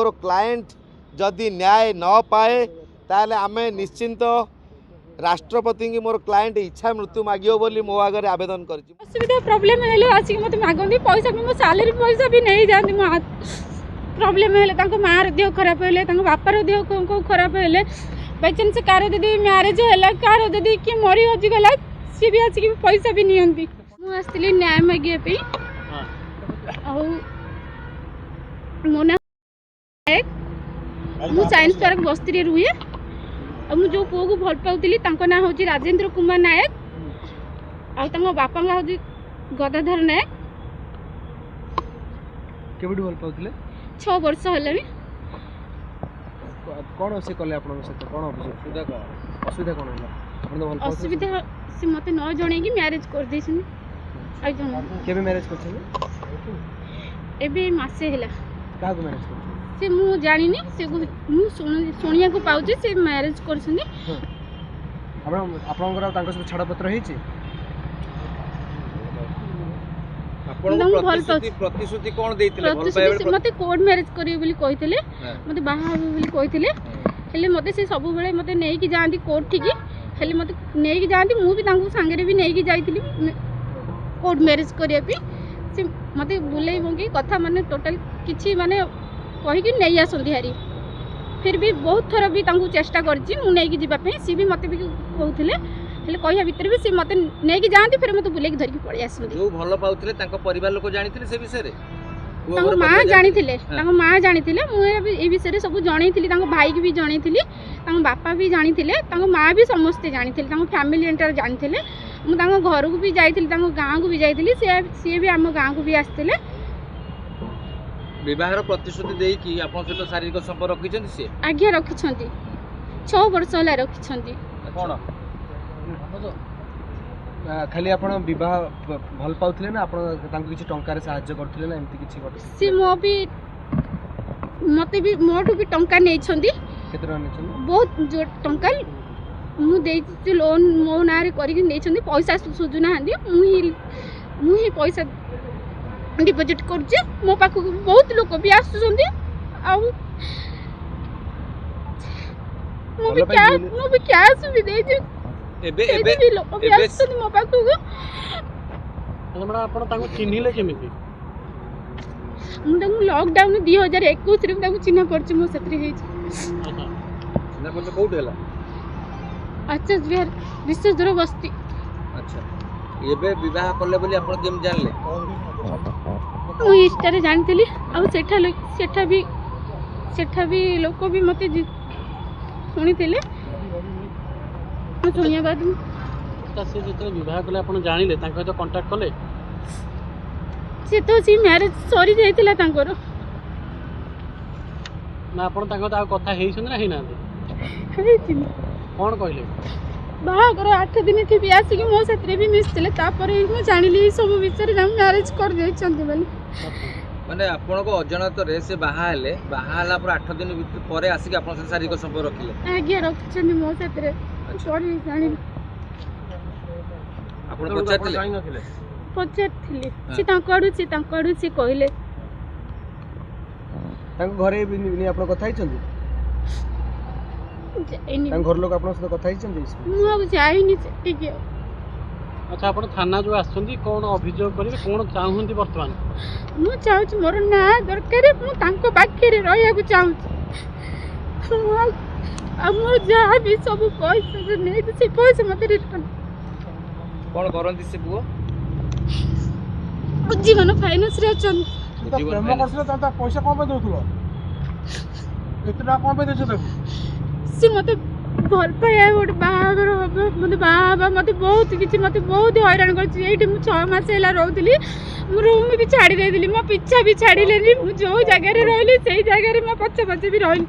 मोर client जदि न्याय न पाए ताले आमे निश्चिंत राष्ट्रपति की मोर क्लाएंट इच्छा मृत्यु मागियो बोली मो आगे आवेदन कर असुविधा प्रॉब्लम हेले आसिक मते मागंदी पैसा भी मो सैलरी पैसा भी नहीं जाती मो प्रॉब्लम हेले तांको मार देह खराब हेले तांको बापार देह को खराब हेले बाय चांस कार जदी मैरिज हैला कार जदी कि मरी हजि गला सी भी आसिक पैसा भी नियंती मु आस्तिली न्याय मागिए पे औ मोना एक मु साइंस पार्क बस्ती रुए और मु जो पुओ को भल पाउतिली तांको ना होची राजेंद्र कुमार नायक आ तांको बापा ना होची गदाधर नायक केबडी भल पाउतिले 6 वर्ष हलानी कोन से कले आपन से कोन असुविधा कोन होला आपन भल पाउतिले असुविधा से मते न जणे की मैरिज कर देछन आ जण केबे मैरिज करछन एबे मासे हैला का को मैरिज करछन से मु जानिनी से मु सुनिया को पाउची से मैरिज करछन आपन आपनकर तांको सब छाड़ पत्र हेची प्रतिश्रुति कौन मते कोर्ट मैरिज करियो बोली कहितले मते बाहा होबो बोली कहितले हेले मते से सब बेले मते नेई की जांती कोर्ट ठीक हेले मते नेई की जांती मु भी तांको संगे भी नेई की जाईतिली कोर्ट मैरिज करिया पे से मते बुलाई बंगी कथा माने टोटल किछि माने कहि कि नेई आसंदी हारी फिर भी बहुत थोड़ा भी तांको चेष्टा करछि मु नेई की जिबा पे सी भी मते भी कहउथिले हेले कहिया भीतर भी से मते नेई की जांती फिर मते बुलाई की धरि पळि आसंदी जो भलो पाउथिले तांको परिवार लोक जानिथिले से विषय रे तांको मां जानिथिले तांको मां जानिथिले मु ए विषय रे सब जणैथिली तांको भाई की भी जणैथिली तांको बापा भी जानिथिले तांको मां भी समस्त जानिथिले तांको फैमिली एंटर जानिथिले मु तांको घर को भी जाइथिली तांको गां को भी जाइथिली से भी हम गां को भी आस्थिले विवाहर प्रतिश्रुति देई कि आपन सहित शारीरिक संपर्क रखिछन से आज्ञा रखिछंती 6 वर्ष होला रखिछंती कोन खाली आपण विवाह भल पाउथिले ना आपण तांको किछि टंका रे सहाय्य करथिले ना एमति किछि गटे से मो भी मते भी मोटू भी टंका नै छंती केतरा नै छन बहुत जो टंका मु देछि लोन मो नारे करि नै छंती पैसा सुजुना हंदी मु ही पैसा डिपॉजिट करछि मो पाखु बहुत लोक भी आसुछंती आ मु भी कैश भी देछि एबे लोक भी आसुछंती मो पाखु हमरा आपण ताको चिन्हिले केमिति मुझे लॉकडाउन 2021 रे ताको चिन्ह पड़छि मो सत्री हे ना बोल कोउठ हैला अच्छा बिहार विशेष दूर बस्ती अच्छा एबे विवाह करले बोली आपण केम जानले मु इस्टारे जानतली आ सेठा भी लोक भी मते सुनिथिले सुनिया बाद से जते विवाह कले आपण जानिले तांको तो कांटेक्ट कले से तो सी मैरिज सरी जाइतिला तांकर ना आपण तांको ता कथा हेइछन ना हेना हेइछि कोन कहले बाहागर 8 दिन थी भी आसिक मो सतरे भी मिसले तापर मु जानिली सब विचार हम मैरिज कर देछंती बोली माने आपण को अजनत रे से बाहा हला पर 8 दिन परे आसिक आपण से शारीरिक संपर्क रखिले आज्ञा रखछन मो सतरे सॉरी जानिली आपण पचारथिले से तांकड़ू से कहले तांको घरे भी आपण कथा हिचंती तांको घर लोग आपण से कथा हिचंती मु अब जाइनी ठीक है अच्छा आपण थाना जो आछंती कोन अभियोग करिवे कोन चाहूंती वर्तमान मु चाहू मोर ना दरकार मु तांको बाकी रे रहिया को चाहू अब मोर जहाँ भी सब पैसा नहीं तो से पैसा मत रिटर्न कोन करंती से बुओ जीवन फाइनेंस रे अछन प्रेम करछले ता पैसा कोन पे देउथलो एतरा कोन पे देछ ताको से मते भल पाया गोटे बाहागर हम मत बाबा मत बहुत किसी मत बहुत हैरान कर मु 6 मास है रोली रूम भी छाड़ी देली मो पिछा भी छाड़ी लेनी मु जो जगह रही से जगह में पछे पछे भी रही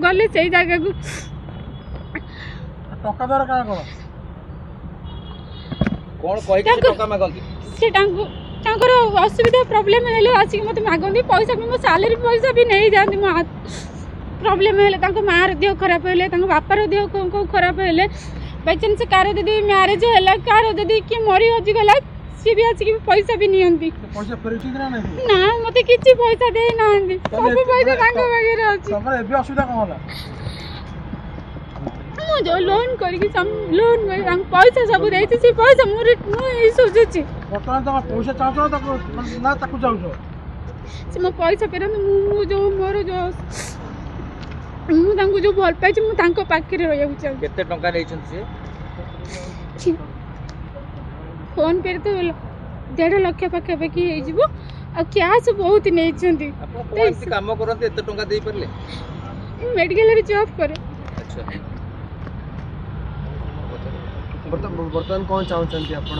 गले से जगह को टका दर का कोन कहि के टका मागंती से तांकर असुविधा प्रॉब्लम हेले आसी मत मागंती पैसा भी मो सैलरी पैसा भी नहीं जाती मो प्रॉब्लम हेले तांको मार देह खराब हेले तांको बापार देह को खराब हेले बाय चांस कार जदी मैरिज हैला कार जदी कि मरी हजि गला सी भी आसिक पैसा भी नियंती पैसा फेरैछि कि ना नहीं ना मते किछि पैसा दे नांदी सब पैसा तांको वगैरह अछि तमरे एबे असुविधा कोन होला मु जो लोन करके सम लोन में पैसा सब देछि से पैसा मोर मु ई सोचछि वर्तमान तम पैसा चाहतो ना ताकू जाउछो से मो पैसा पेरा मु जो मोर जो मु तांको जो भल पाइछि मु तांको पाखे रहिया चाहू केते टंका नेइछन से फोन पे तो 1.5 लाख पाखे पाखी हो जीवो आ कैश बहुत नहीं आपण कोन काम करते एते टंका देई परले मेडिकल रे जॉब करे अच्छा वर्तमान कौन चाहते आपण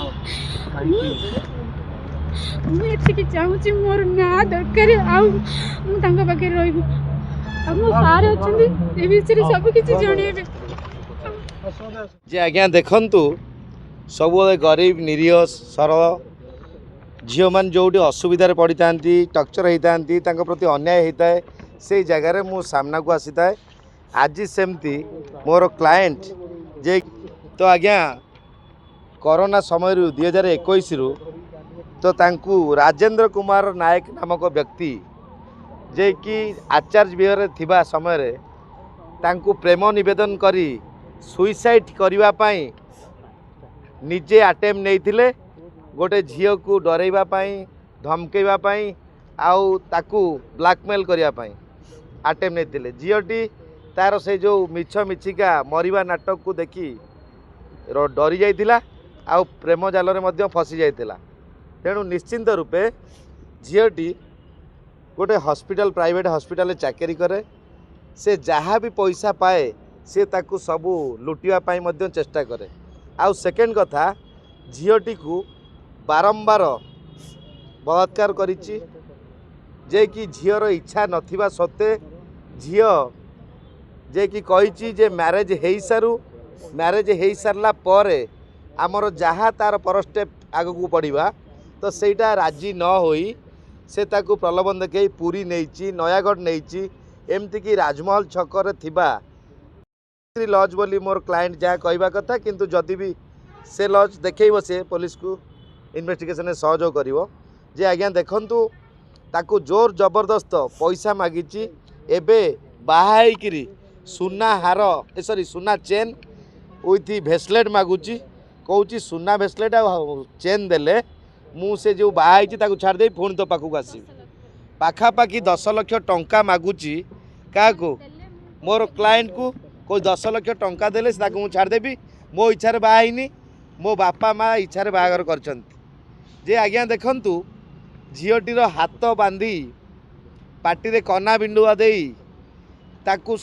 मु एति चाहूची मोर ना दरकार आउ मु तांका पाखे रहबो आ मो सारे अछंदी ए विषय सब किछि जणेबे जे आज्ञा देखंतु सब गरीब निरीह सरल झील मैंने जोटी असुविधा पड़ी था टर्चर होता प्रति अन्याय होता है से जगार मु सामना को आसी था आज सेमती मोर क्लाएंट जे तो आज्ञा कोरोना समय 2021 रु तो तांकू राजेंद्र कुमार नायक नामक व्यक्ति जे कि आचार्य विहार थिबा समय रे तांकू प्रेम निवेदन करी सुइसाइड करने पाई निजे आटेम नहीं गोटे झील को डरैवा धमकेवा आउ ताकू ब्लैकमेल करने आटेम नहीं झीलटी तार से जो मिछ मिछिका मरिबा नाटक को देखी डरी जाइतिला आउ प्रेम जाल में फसी जाइतिला तेणु निश्चिंत रूपे झीलटी गोटे हॉस्पिटल प्राइवेट हॉस्पिटल चाकरी करे से जहाँ भी पैसा पाए से ताकू सबू लुटिया पाई मध्य चेष्टा करे आउ सेकेंड कथा झीलटी को बारंबार बलात्कार करिछि जे कि झीर इच्छा नथिबा सत्ते झील जे कि कहिछि जे मैरेज हेई सारला परे आमर जहाँ तार पर स्टेप आगू बढ़िबा तो सेटा राजी न होई से ताकू प्रलोभन देखई पुरी नहीं नयागढ़ नहीं एमती कि राजमहल छकर थिबा लज बोली मोर क्लाएंट जहाँ कहवा कथा किंतु जदि भी से लज देखब से पुलिस को इन्वेस्टिगेशन सहयोग करिवो जे आज्ञा देखंतु ताकू जोर जबरदस्त पैसा मागिची एबे बाहाईकरी सुना हार सॉरी सुना चेन विथ भेसलेट मागुची कहूँ सुना भेसलेट आ चेन देले मु से जो बाहाई ताकू छाड़ दे पुणी तो पाखक आसि पाखापाखि 10 लाख टंका मागुची क्या मोर क्लाएंट को कोई 10 लाख टंका देले मुझे छाड़देवी मो इच्छा बाहनी मो बापा माँ इच्छा बाहागर कर आज्ञा देखंतु झीलटीर हाथ बांधी पार्टी कना बिंडुआ दे ताकू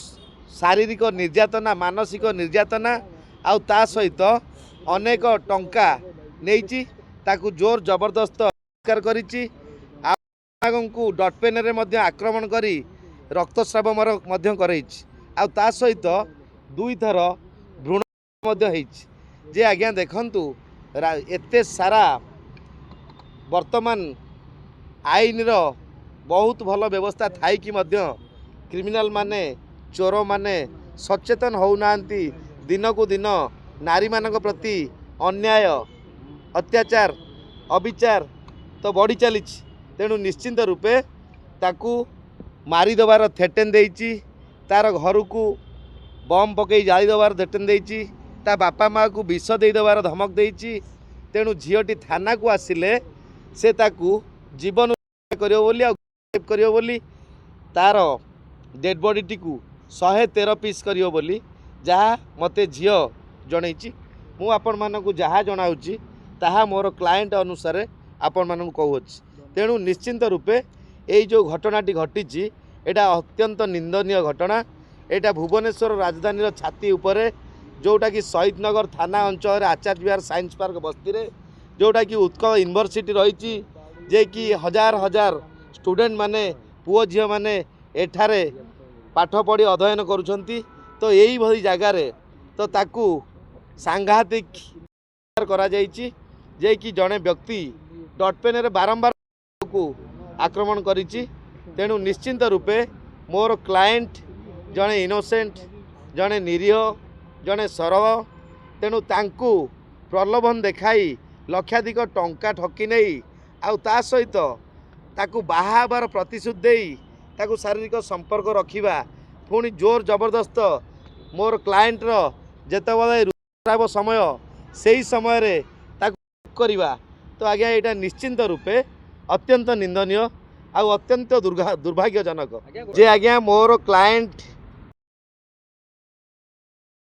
शारीरिक निर्यातना मानसिक निर्यातना आउ ता सहित अनेक टंका नहीं ताकू जोर जबरदस्त बलात्कार करिछि को डट पेन रे मध्य आक्रमण करी रक्तस्राव मध्य करैछि आउ ता सहित 2 थर भ्रूण मध्य होइछि जे आज्ञा देखंतु एते सारा वर्तमान आईन रो बहुत भल व्यवस्था थाई कि मध्य क्रिमिनाल माने चोर माने सचेतन होउनांती दिन को दिन नारी मानक प्रति अन्याय अत्याचार अविचार तो बढ़ी चली तेणु निश्चिंत रूपे ताकू मारिदेवार थेटेन देइछि तार घर को बम पकई जाली देवार थेटेन देइछि ता बापा माँ को विष देदेवार धमक देइछि तेणु झीलटी थाना को आसिले से ताकू जीवन करियो बोली तार डेड बॉडी को 113 पीस करियो बोली जहाँ मते झील जणैछि मु आपण मानकु जहाँ जणाउछि ताहा मोर क्लाएंट अनुसार आपण मानकु कहूछि तेणु निश्चिंत रूपे यही जो घटनाटी घटी एटा अत्यंत निंदनीय घटना एटा भुवनेश्वर राजधानी छाती उपरे जोटा कि शहीद नगर थाना अंचल आचार्य विहार साइंस पार्क बस्ती रे जोटा कि उत्कल यूनिवर्सिटी रही जे कि हजार हजार स्टूडेंट माने पुओ झील माने एठारे पाठ पढ़ी अध्ययन करुछंती तो यही भली जगार तो ताकू सांघातिक करा जाइछि जे कि जड़े व्यक्ति डट पेन रे बारंबार को आक्रमण करिछि तेणु निश्चिंत रूपे मोर क्लाएंट जड़े इनोसेंट जड़े निरीह जड़े सरल तेणु तांकू प्रलोभन देखाई लक्षाधिक टंका ठकी नहीं आउ ता सहित ताकू बाहा हेबार प्रतिश्रुति देई ताकू शारीरिक संपर्क रखिबा पुणी जोर जबरदस्त मोर क्लाएंट रो जेतेबेले ऋतुस्राव समय सेही समय रे ताकू करिबा तो आज्ञा एटा निश्चिंत रूपे अत्यंत निंदनीय आउ अत्यंत दुर्भाग्यजनक जे आज्ञा मोर क्लाएंट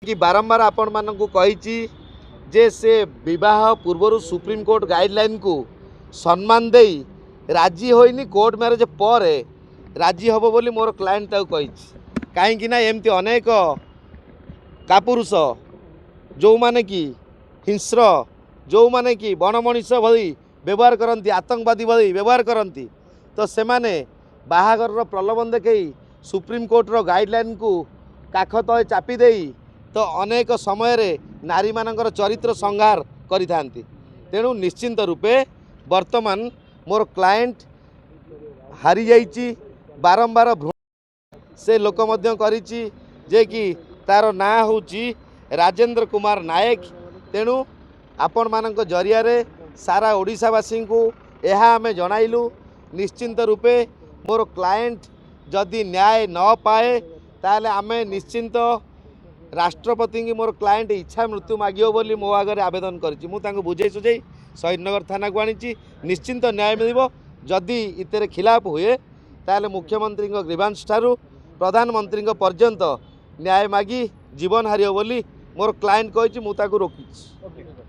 कि बारंबार आपण मानकू कहिची जे से विवाह पूर्व सुप्रीम कोर्ट गाइडलाइन को सम्मान देई राजी होइनी कोर्ट मैरेज पर राजी हबो बोली मोर क्लाएंट ताऊ कहिची काहेकि ना एमती अनेक कापुरुष जो माने कि हिंस्र जो माने कि बण मनीष भली व्यवहार करती आतंकवादी भली व्यवहार करती तो से माने बाहागर प्रलोभन देखई सुप्रीम कोर्ट रो गाइडलाइन को काख तले चापी देई तो अनेक समय रे नारी मानकर चरित्र संहार करि थांती तेणु निश्चिंत रूपे वर्तमान मोर क्लाएंट हारी जाइची बारंबार से लोक मध्य करिची जे कि तार ना होची राजेंद्र कुमार नायक तेणु आपण मानक जरिया रे सारा ओडिशावासी को यह आम जणाइलु निश्चिंत रूपे मोर क्लाएंट जदि न्याय न पाए ताले आमे निश्चिंत राष्ट्रपति की मोर क्लाएंट इच्छा मृत्यु मागियो बोली मो आगे आवेदन करिछि मु तांको बुझे सुझे शहीदनगर थाना को आनी निश्चिंत न्याय मिलिबो जदि इतरे खिलाफ हुए ताले मुख्यमंत्री ग्रीवांस ठारू प्रधानमंत्री पर्यंत न्याय मागी जीवन हारियो बोली मोर क्लाएंट कहिछि मु ताको रोकिछि।